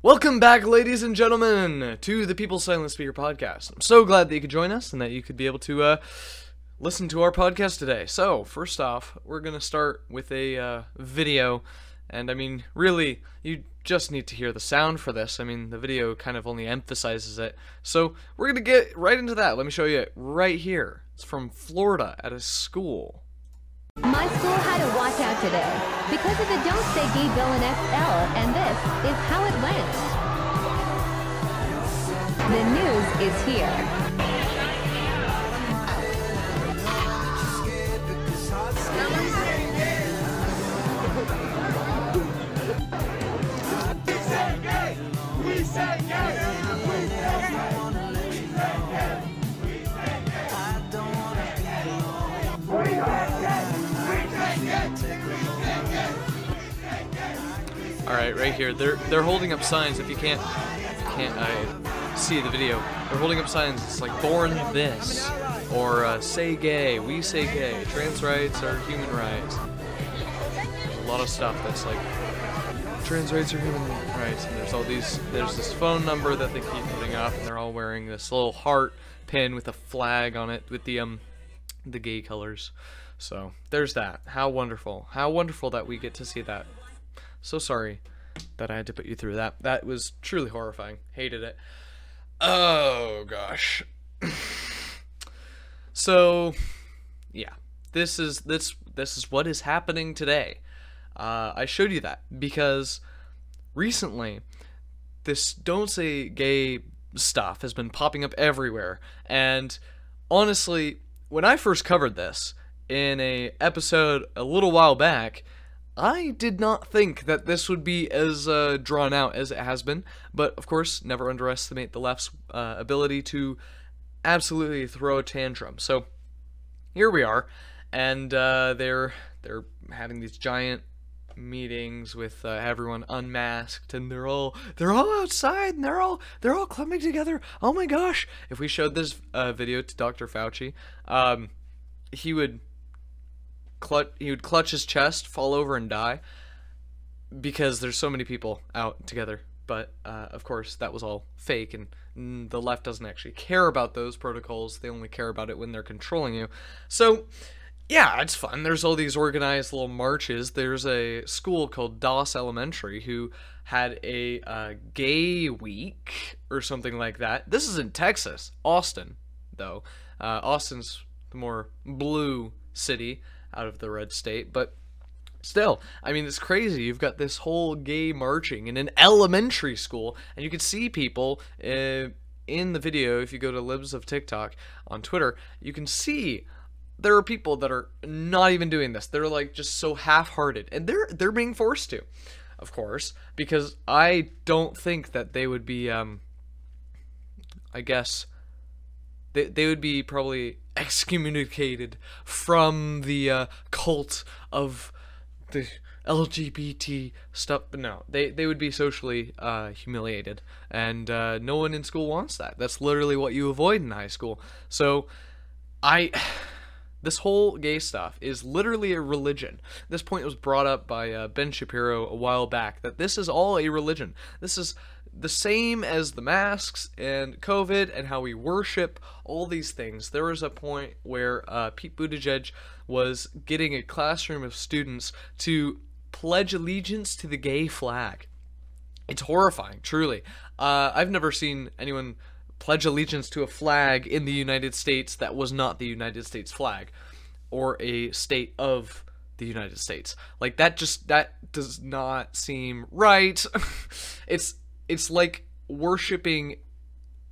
Welcome back, ladies and gentlemen, to the People's Silent Speaker podcast. I'm so glad that you could join us and that you could be able to listen to our podcast today. So, first off, we're going to start with a video, and I mean, really, you just need to hear the sound for this. I mean, the video kind of only emphasizes it. So, we're going to get right into that. Let me show you it right here. It's from Florida at a school. My school had a walkout today because of the Don't Say Gay bill in XL, and this is how it went. The news is here. We say gay! Alright, right here, they're holding up signs. If you can't see the video, they're holding up signs. It's like "Born This" or "Say Gay," "We Say Gay," "Trans rights are human rights." A lot of stuff that's like trans rights are human rights. And there's this phone number that they keep putting up, and they're all wearing this little heart pin with a flag on it with the gay colors. So there's that. How wonderful! How wonderful that we get to see that. So sorry that I had to put you through that. That was truly horrifying. Hated it. Oh gosh. So yeah, this is what is happening today. I showed you that because recently this "Don't Say Gay" stuff has been popping up everywhere, and honestly, when I first covered this in a episode a little while back, I did not think that this would be as drawn out as it has been, but of course, never underestimate the left's ability to absolutely throw a tantrum. So here we are, and they're having these giant meetings with everyone unmasked, and they're all outside, and they're all clumping together. Oh my gosh! If we showed this video to Dr. Fauci, he would clutch his chest, fall over, and die because there's so many people out together. But of course, that was all fake, and the left doesn't actually care about those protocols. They only care about it when they're controlling you. So yeah, it's fun. There's all these organized little marches. There's a school called Doss Elementary who had a gay week or something like that. This is in Texas, Austin, though. Austin's the more blue city out of the red state, but still, I mean, it's crazy. You've got this whole gay marching in an elementary school, and you can see people in the video. If you go to Libs of TikTok on Twitter, you can see there are people that are not even doing this. They're like just so half-hearted, and they're being forced to, of course, because I don't think that they would be I guess they would be probably excommunicated from the cult of the LGBT stuff. But no, they would be socially humiliated, and no one in school wants that. That's literally what you avoid in high school. So this whole gay stuff is literally a religion. This point was brought up by Ben Shapiro a while back, that this is all a religion. This is the same as the masks and COVID and how we worship all these things. There was a point where Pete Buttigieg was getting a classroom of students to pledge allegiance to the gay flag. It's horrifying, truly. I've never seen anyone pledge allegiance to a flag in the United States that was not the United States flag or a state of the United States. Like, that does not seem right. It's like worshiping.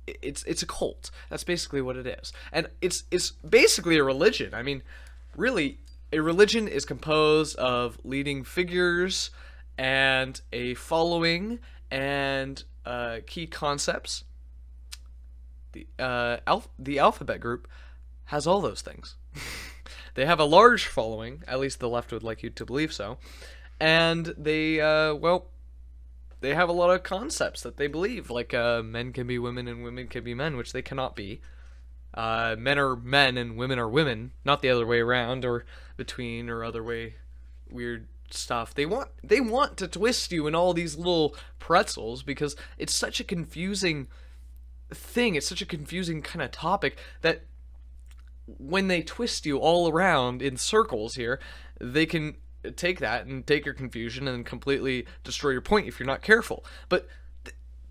It's a cult. That's basically what it is, and it's basically a religion. I mean, really, a religion is composed of leading figures and a following and key concepts. The alphabet group has all those things. They have a large following, at least the left would like you to believe so, and they they have a lot of concepts that they believe, like men can be women and women can be men, which they cannot be. Men are men and women are women, not the other way around, or between, or other way weird stuff. They want to twist you in all these little pretzels because it's such a confusing thing. It's such a confusing kind of topic that when they twist you all around in circles here, they can take that and take your confusion and completely destroy your point if you're not careful. But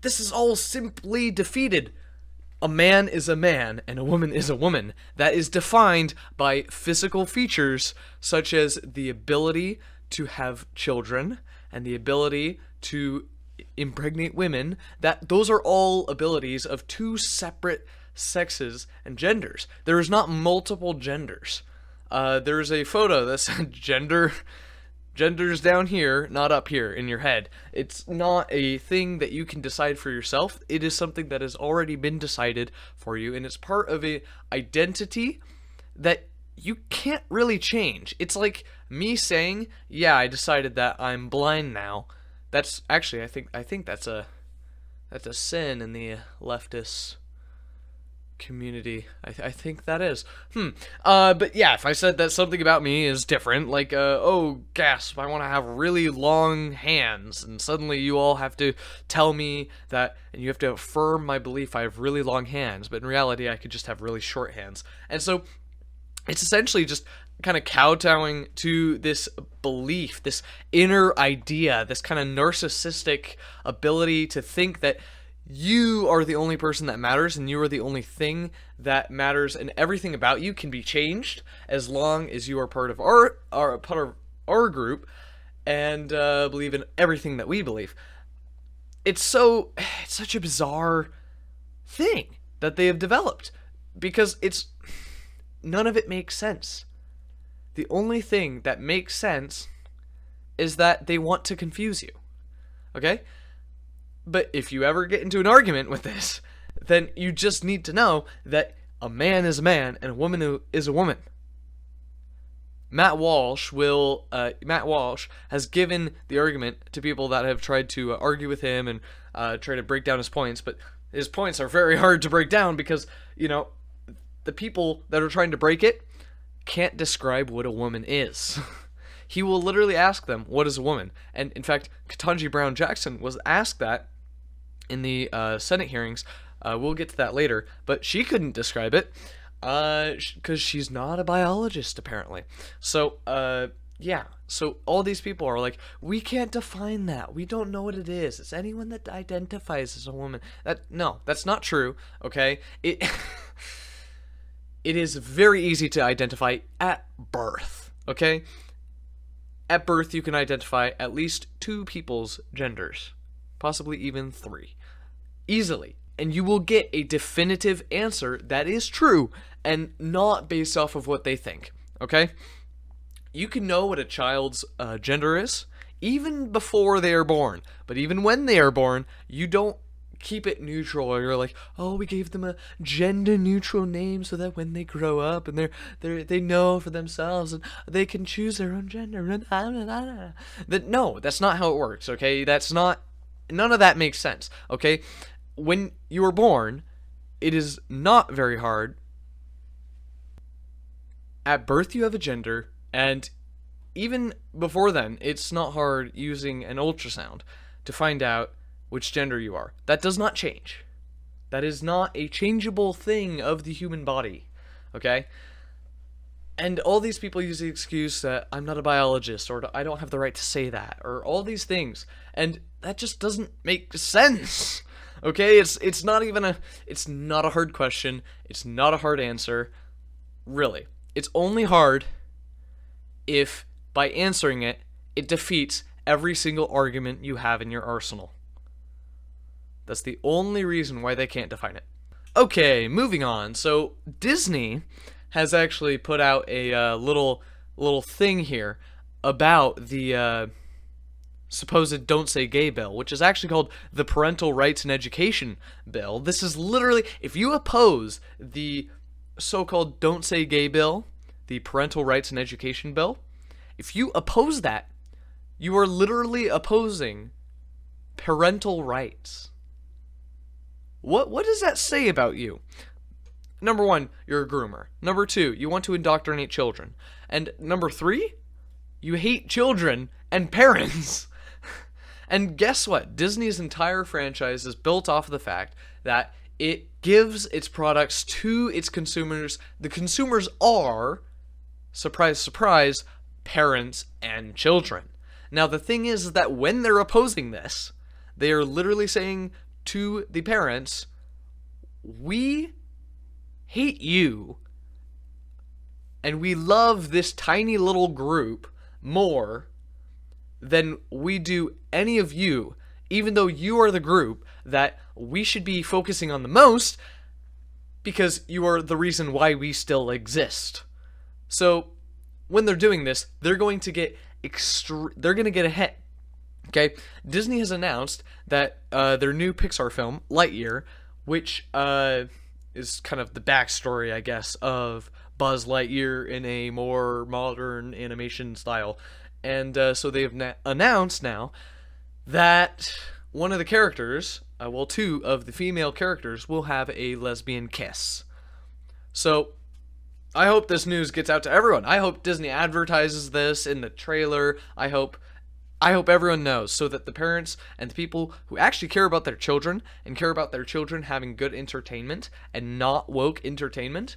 this is all simply defeated. A man is a man and a woman is a woman. That is defined by physical features such as the ability to have children and the ability to impregnate women. Those are all abilities of two separate sexes and genders. There is not multiple genders. There's a photo that said gender's down here, not up here in your head. It's not a thing that you can decide for yourself. It is something that has already been decided for you, and it's part of a identity that you can't really change. It's like me saying, yeah, I decided that I'm blind now. That's actually, I think that's a sin in the leftist community. I think that is. But yeah, if I said that something about me is different, like, oh, gasp, I want to have really long hands, and suddenly you all have to tell me that, and you have to affirm my belief I have really long hands, but in reality I could just have really short hands. And so it's essentially just kind of kowtowing to this belief, this inner idea, this kind of narcissistic ability to think that you are the only person that matters and you are the only thing that matters, and everything about you can be changed as long as you are part of our group and believe in everything that we believe. It's such a bizarre thing that they have developed because none of it makes sense. The only thing that makes sense is that they want to confuse you. Okay? But if you ever get into an argument with this, then you just need to know that a man is a man and a woman is a woman. Matt Walsh has given the argument to people that have tried to argue with him and try to break down his points, but his points are very hard to break down because, the people that are trying to break it can't describe what a woman is. He will literally ask them, what is a woman? And in fact, Ketanji Brown Jackson was asked that in the Senate hearings. We'll get to that later, but she couldn't describe it because she's not a biologist, apparently. So, yeah. So all these people are like, we can't define that. We don't know what it is. It's anyone that identifies as a woman. No, that's not true, okay? It is very easy to identify at birth, okay? At birth, you can identify at least 2 people's genders, possibly even 3, easily. And you will get a definitive answer that is true and not based off of what they think, okay? You can know what a child's gender is even before they are born, but even when they are born, you don't keep it neutral, or you're like, oh, we gave them a gender neutral name so that when they grow up and they know for themselves and they can choose their own gender. No, that's not how it works, okay? None of that makes sense, okay? When you are born, it is not very hard. At birth, you have a gender, and even before then, it's not hard using an ultrasound to find out which gender you are. That does not change. That is not a changeable thing of the human body, okay? And all these people use the excuse that I'm not a biologist, or I don't have the right to say that, or all these things, and that just doesn't make sense, okay? It's not a hard question. It's not a hard answer, really. It's only hard if, by answering it, it defeats every single argument you have in your arsenal. That's the only reason why they can't define it. Okay, moving on. So Disney has actually put out a little thing here about the supposed Don't Say Gay bill, which is actually called the Parental Rights and Education bill. This is literally, if you oppose the so-called Don't Say Gay bill, the Parental Rights and Education bill, if you oppose that, you are literally opposing parental rights. What does that say about you? Number 1, you're a groomer. Number 2, you want to indoctrinate children. And number 3, You hate children and parents. And guess what? Disney's entire franchise is built off of the fact that it gives its products to its consumers. The consumers are, surprise, surprise, parents and children. Now, the thing is that when they're opposing this, they are literally saying to the parents, we hate you, and we love this tiny little group more than we do any of you, even though you are the group that we should be focusing on the most, because you are the reason why we still exist. So when they're doing this, they're going to get ahead. Okay, Disney has announced that their new Pixar film, Lightyear, which is kind of the backstory, I guess, of Buzz Lightyear in a more modern animation style. And so they've announced now that one of the characters, two of the female characters, will have a lesbian kiss. So I hope this news gets out to everyone. I hope Disney advertises this in the trailer. I hope everyone knows, so that the parents and the people who actually care about their children and care about their children having good entertainment and not woke entertainment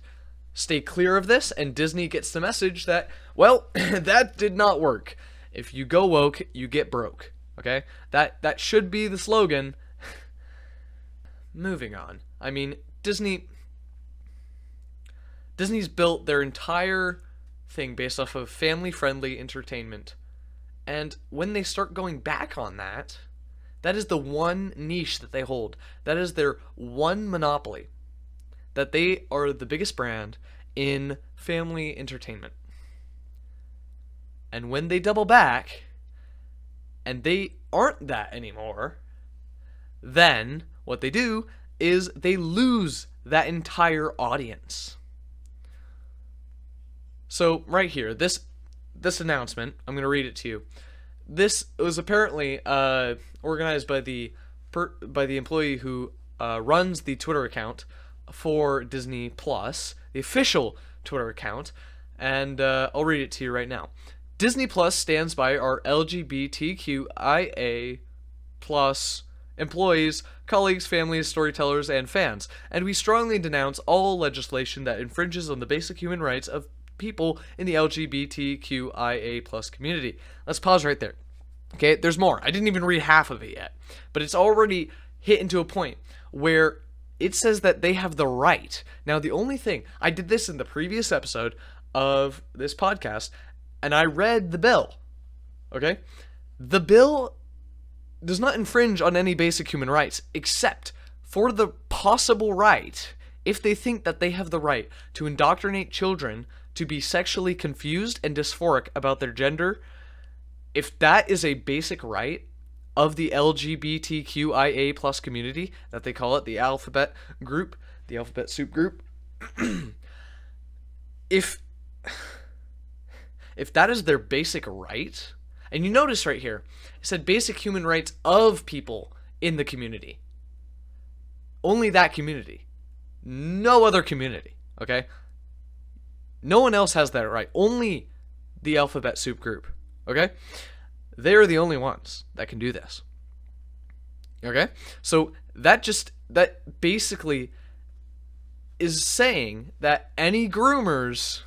stay clear of this, and Disney gets the message that, well, that did not work. If you go woke, you get broke. Okay? That should be the slogan. Moving on. I mean, Disney's built their entire thing based off of family-friendly entertainment. And when they start going back on that, that is the one niche that they hold. That is their one monopoly. That they are the biggest brand in family entertainment. And when they double back, and they aren't that anymore, then what they do is they lose that entire audience. So right here, this announcement, I'm going to read it to you. This was apparently organized by the employee who runs the Twitter account for Disney Plus, the official Twitter account, and I'll read it to you right now. Disney Plus stands by our LGBTQIA plus employees, colleagues, families, storytellers, and fans, and we strongly denounce all legislation that infringes on the basic human rights of people in the LGBTQIA plus community. Let's pause right there. Okay, there's more. I didn't even read half of it yet, but it's already hit into a point where it says that they have the right. Now, the only thing, I did this in the previous episode of this podcast, and I read the bill. Okay? The bill does not infringe on any basic human rights, except for the possible right, if they think that they have the right to indoctrinate children to be sexually confused and dysphoric about their gender. If that is a basic right of the LGBTQIA plus community, that they call it, the alphabet group, the alphabet soup group, if that is their basic right, and you notice right here, it said basic human rights of people in the community. Only that community. No other community, okay? No one else has that right. Only the alphabet soup group, okay? They're the only ones that can do this. Okay? So that basically is saying that any groomers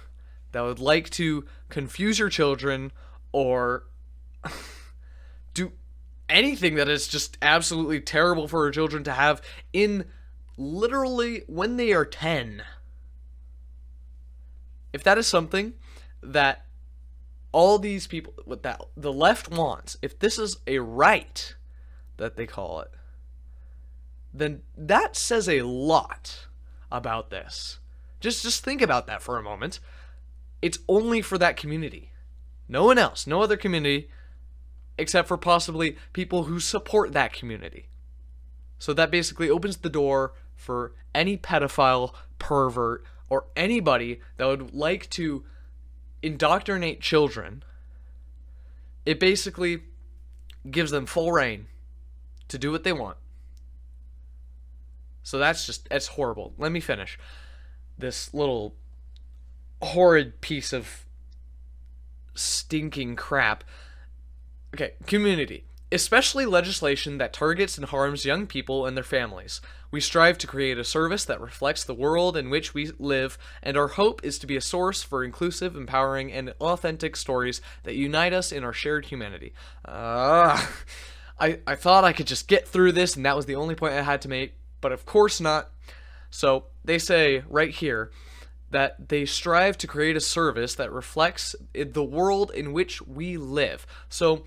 that would like to confuse your children or do anything that is just absolutely terrible for your children to have in literally when they are 10. If that is something that all these people, what that the left wants, if this is a right that they call it, then that says a lot about this. Just think about that for a moment. It's only for that community. No one else, no other community, except for possibly people who support that community. So that basically opens the door for any pedophile, pervert, or anybody that would like to indoctrinate children. It basically gives them full reign to do what they want. So that's horrible. Let me finish this little horrid piece of stinking crap. Okay, community. Especially legislation that targets and harms young people and their families. We strive to create a service that reflects the world in which we live, and our hope is to be a source for inclusive, empowering, and authentic stories that unite us in our shared humanity. I thought I could just get through this, and that was the only point I had to make, but of course not. So, they say right here that they strive to create a service that reflects the world in which we live. So,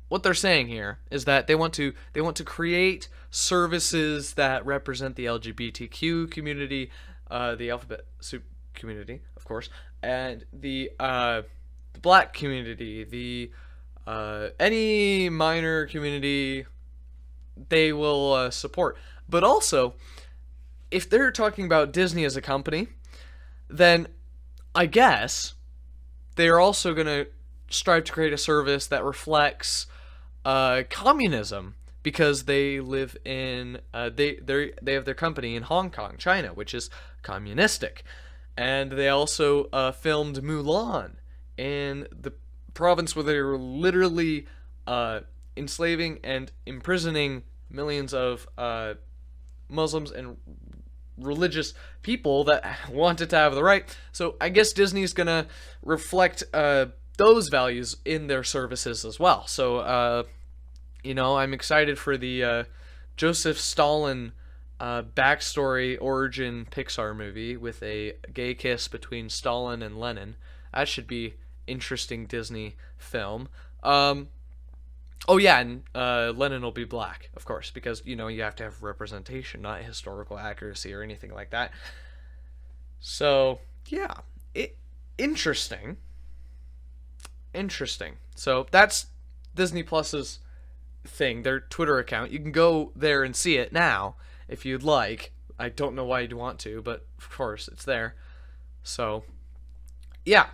what they're saying here is that they want to create services that represent the LGBTQ community, the alphabet soup community, of course, and the black community, the any minor community they will support. But also, if they're talking about Disney as a company, then I guess they're also going to strive to create a service that reflects communism, because they live in they have their company in Hong Kong, China, which is communistic, and they also filmed Mulan in the province where they were literally enslaving and imprisoning millions of Muslims and religious people that wanted to have the right. So I guess Disney's gonna reflect those values in their services as well. So you know, I'm excited for the Joseph Stalin backstory origin Pixar movie with a gay kiss between Stalin and Lenin. That should be interesting Disney film. Oh yeah, and Lenin will be black, of course, because, you know, you have to have representation, not historical accuracy or anything like that. So, yeah, interesting. So, that's Disney Plus's thing, their Twitter account. You can go there and see it now, if you'd like. I don't know why you'd want to, but of course, it's there. So, yeah.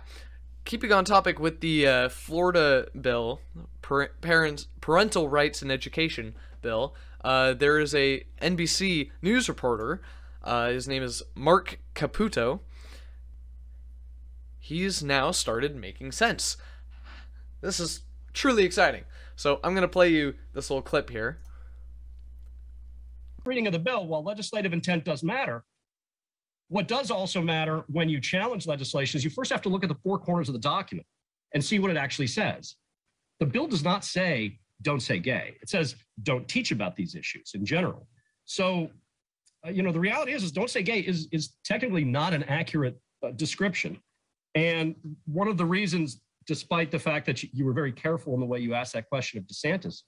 Keeping on topic with the Florida bill, parental rights and education bill, there is a NBC news reporter. His name is Mark Caputo. He's now started making sense. This is truly exciting. So I'm going to play you this little clip here. Reading of the bill, while legislative intent does matter, what does also matter when you challenge legislation is you first have to look at the four corners of the document and see what it actually says. The bill does not say, don't say gay. It says, don't teach about these issues in general. So, you know, the reality is don't say gay is technically not an accurate description. And one of the reasons, despite the fact that you were very careful in the way you asked that question of DeSantis,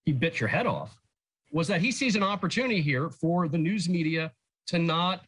he bit your head off, was that he sees an opportunity here for the news media to not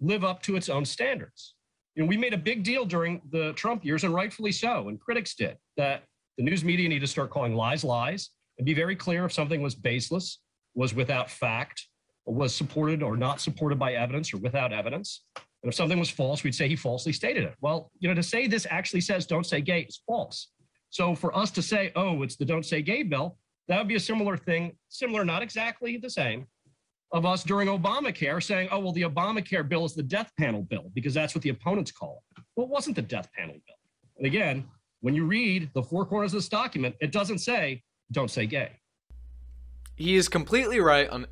live up to its own standards. You know, we made a big deal during the Trump years, and rightfully so, and critics did, that the news media need to start calling lies lies and be very clear if something was baseless, was without fact, or was supported or not supported by evidence or without evidence. And if something was false, we'd say he falsely stated it. Well, you know, to say this actually says don't say gay is false. So for us to say, oh, it's the don't say gay bill, that would be a similar thing, similar, not exactly the same, of us during Obamacare saying, oh, well, the Obamacare bill is the death panel bill because that's what the opponents call it. Well, it wasn't the death panel bill. And again, when you read the four corners of this document, it doesn't say, don't say gay. He is completely right on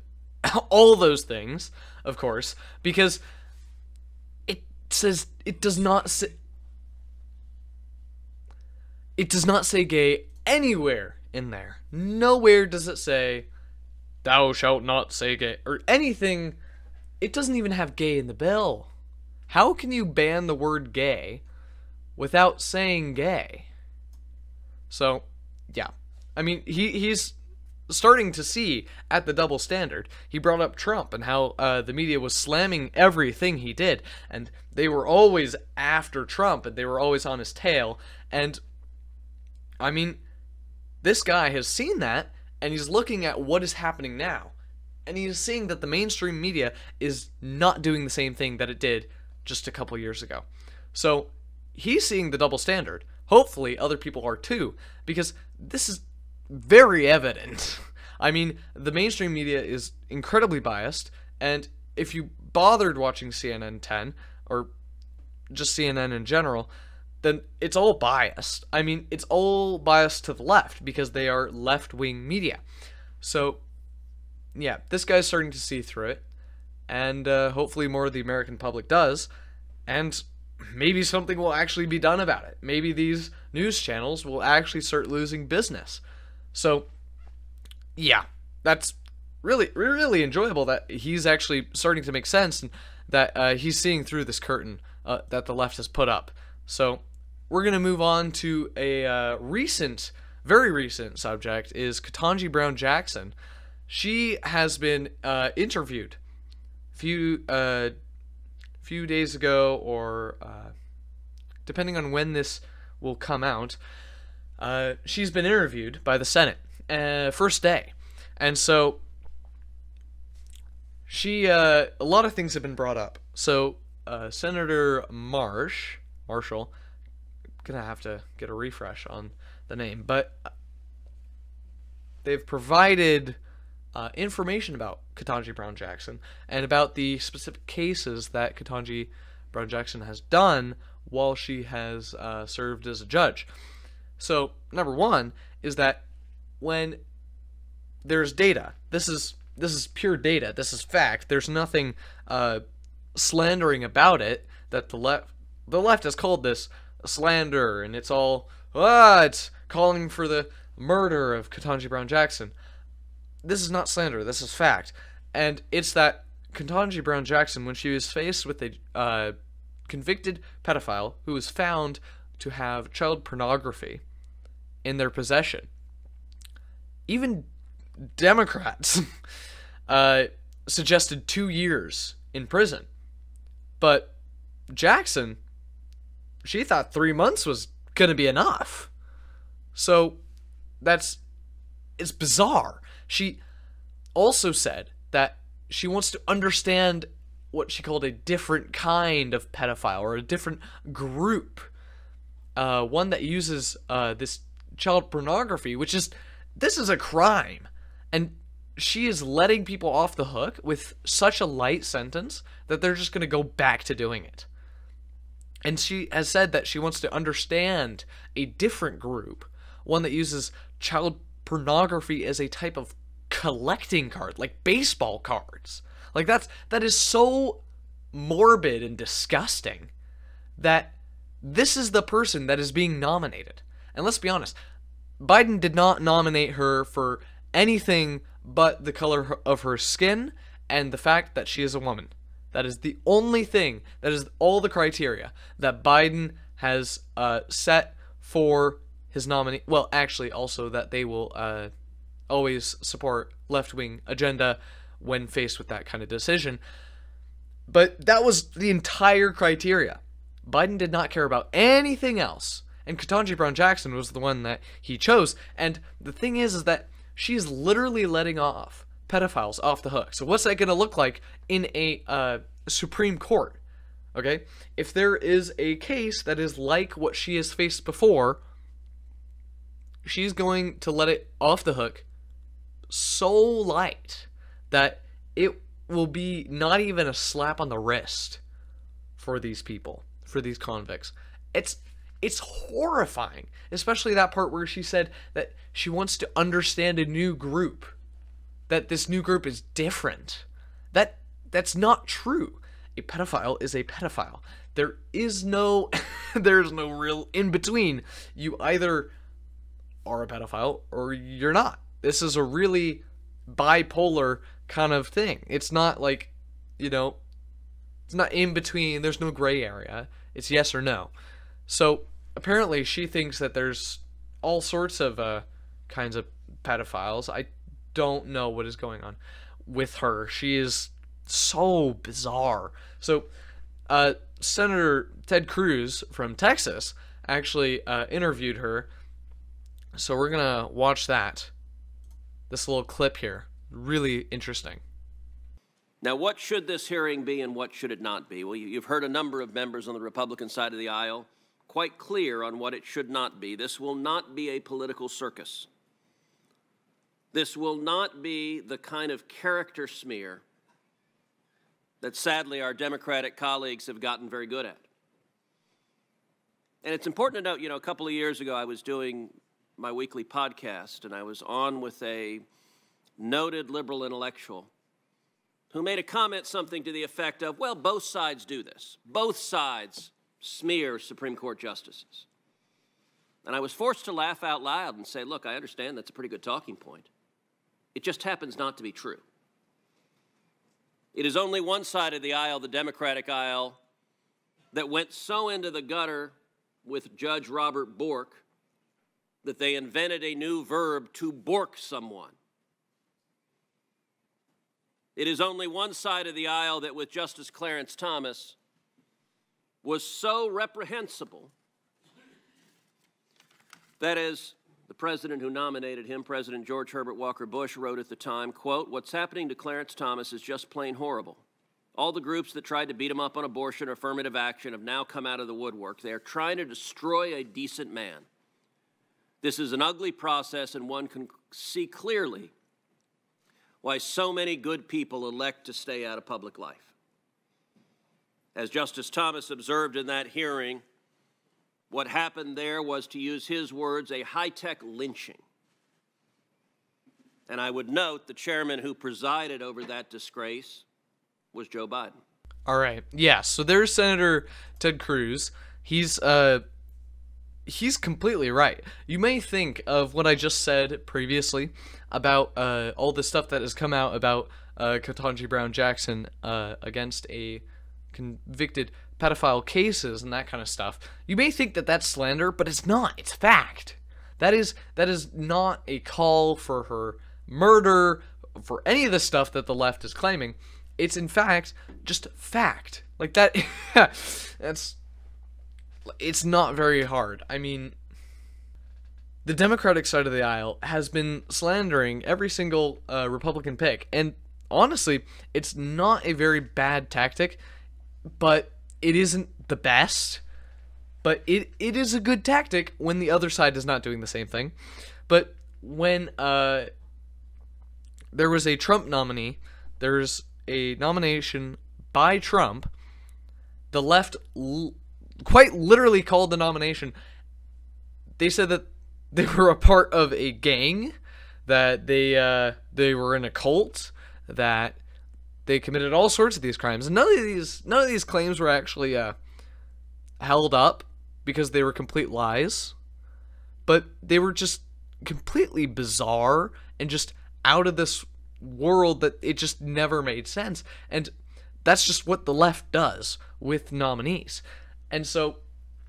all those things, of course, because it says it does not say gay anywhere in there. Nowhere does it say thou shalt not say gay or anything. It doesn't even have gay in the bill. How can you ban the word gay without saying gay? So, yeah. I mean, he's starting to see at the double standard. He brought up Trump and how the media was slamming everything he did, and they were always after Trump, and they were always on his tail. And I mean, this guy has seen that, and he's looking at what is happening now, and he's seeing that the mainstream media is not doing the same thing that it did just a couple years ago. So he's seeing the double standard. Hopefully other people are too, because this is very evident. I mean, the mainstream media is incredibly biased, and if you bothered watching CNN 10, or just CNN in general, then it's all biased. I mean, it's all biased to the left because they are left-wing media. So, yeah, this guy's starting to see through it, and hopefully more of the American public does, and maybe something will actually be done about it. Maybe these news channels will actually start losing business. So, yeah, that's really, really enjoyable that he's actually starting to make sense and that he's seeing through this curtain that the left has put up. So, we're going to move on to a very recent subject, is Ketanji Brown Jackson. She has been interviewed a few days ago, or depending on when this will come out. She's been interviewed by the Senate first day, and so a lot of things have been brought up. So Senator Marshall, gonna have to get a refresh on the name, but they've provided information about Ketanji Brown Jackson and about the specific cases that Ketanji Brown Jackson has done while she has served as a judge. So, number one is that when there's data, this is pure data, this is fact, there's nothing slandering about it, that the left has called this slander, and it's all, it's calling for the murder of Ketanji Brown Jackson. This is not slander, this is fact. And it's that Ketanji Brown Jackson, when she was faced with a convicted pedophile who was found to have child pornography in their possession, even Democrats suggested 2 years in prison. But Jackson, she thought 3 months was going to be enough. So it's bizarre. She also said that she wants to understand what she called a different kind of pedophile, or a different group, one that uses this child pornography, this is a crime, and she is letting people off the hook with such a light sentence that they're just going to go back to doing it. And she has said that she wants to understand a different group, one that uses child pornography as a type of collecting card, like baseball cards. Like that is so morbid and disgusting that this is the person that is being nominated. And let's be honest, Biden did not nominate her for anything but the color of her skin and the fact that she is a woman. That is the only thing, that is all the criteria that Biden has set for his nominee. Well, actually, also that they will always support left-wing agenda when faced with that kind of decision. But that was the entire criteria. Biden did not care about anything else. And Ketanji Brown Jackson was the one that he chose. And the thing is that she's literally letting off pedophiles off the hook. So what's that going to look like in a Supreme Court? Okay? If there is a case that is like what she has faced before, she's going to let it off the hook so light that it will be not even a slap on the wrist for these people, for these convicts. It's horrifying, especially that part where she said that she wants to understand a new group, that this new group is different. That's not true. A pedophile is a pedophile. There is no there's no real in between. You either are a pedophile or you're not. This is a really bipolar kind of thing. It's not like, it's not in between. There's no gray area. It's yes or no. So apparently she thinks that there's all sorts of kinds of pedophiles. I don't know what is going on with her. She is so bizarre. So Senator Ted Cruz from Texas actually interviewed her. So we're going to watch this little clip here. Really interesting. Now, what should this hearing be and what should it not be? Well, you've heard a number of members on the Republican side of the aisle quite clear on what it should not be. This will not be a political circus. This will not be the kind of character smear that sadly our Democratic colleagues have gotten very good at. And it's important to note, a couple of years ago I was doing my weekly podcast, and I was on with a noted liberal intellectual who made a comment something to the effect of, well, both sides do this. Both sides smear Supreme Court justices. And I was forced to laugh out loud and say, look, I understand that's a pretty good talking point. It just happens not to be true. It is only one side of the aisle, the Democratic aisle, that went so into the gutter with Judge Robert Bork that they invented a new verb, to bork someone. It is only one side of the aisle that with Justice Clarence Thomas was so reprehensible that, as the president who nominated him, President George Herbert Walker Bush, wrote at the time, quote, "What's happening to Clarence Thomas is just plain horrible. All the groups that tried to beat him up on abortion or affirmative action have now come out of the woodwork. They are trying to destroy a decent man. This is an ugly process, and one can see clearly why so many good people elect to stay out of public life." As Justice Thomas observed in that hearing, what happened there was, to use his words, a high-tech lynching. And I would note the chairman who presided over that disgrace was Joe Biden. All right. Yeah, so there's Senator Ted Cruz. He's completely right. You may think of what I just said previously about all the stuff that has come out about Ketanji Brown Jackson against a convicted pedophile cases and that kind of stuff. You may think that that's slander, but it's not. It's fact. That is not a call for her murder, for any of the stuff that the left is claiming. It's in fact just fact. Like that. It's not very hard. I mean, the Democratic side of the aisle has been slandering every single Republican pick, and honestly, it's not a very bad tactic, but it isn't the best. But it is a good tactic when the other side is not doing the same thing. But when there was a Trump nominee, there's a nomination by Trump, the left quite literally called the nomination. They said that they were a part of a gang, that they were in a cult, that they committed all sorts of these crimes. And none of these claims were actually held up because they were complete lies, but they were just completely bizarre and just out of this world that it just never made sense. And that's just what the left does with nominees. And so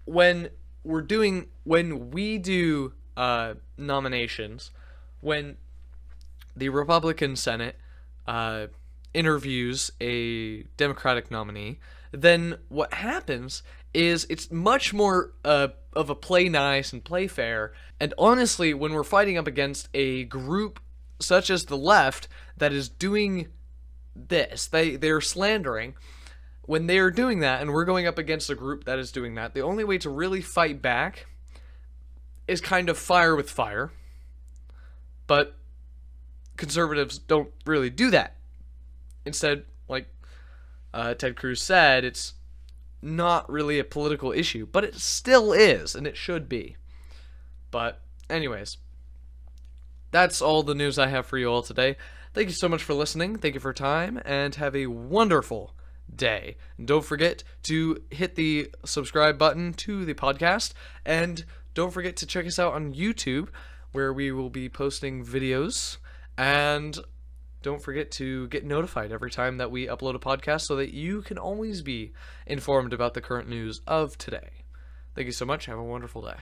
when we do nominations, when the Republican Senate interviews a Democratic nominee, then what happens is it's much more of a play nice and play fair. And honestly, when we're fighting up against a group such as the left that is doing this, they're slandering. When they are doing that, and we're going up against a group that is doing that, the only way to really fight back is kind of fire with fire. But conservatives don't really do that. Instead, like Ted Cruz said, it's not really a political issue, but it still is, and it should be. But anyways, that's all the news I have for you all today. Thank you so much for listening. Thank you for your time, and have a wonderful day. And don't forget to hit the subscribe button to the podcast, and don't forget to check us out on YouTube, where we will be posting videos, and don't forget to get notified every time that we upload a podcast so that you can always be informed about the current news of today. Thank you so much. Have a wonderful day.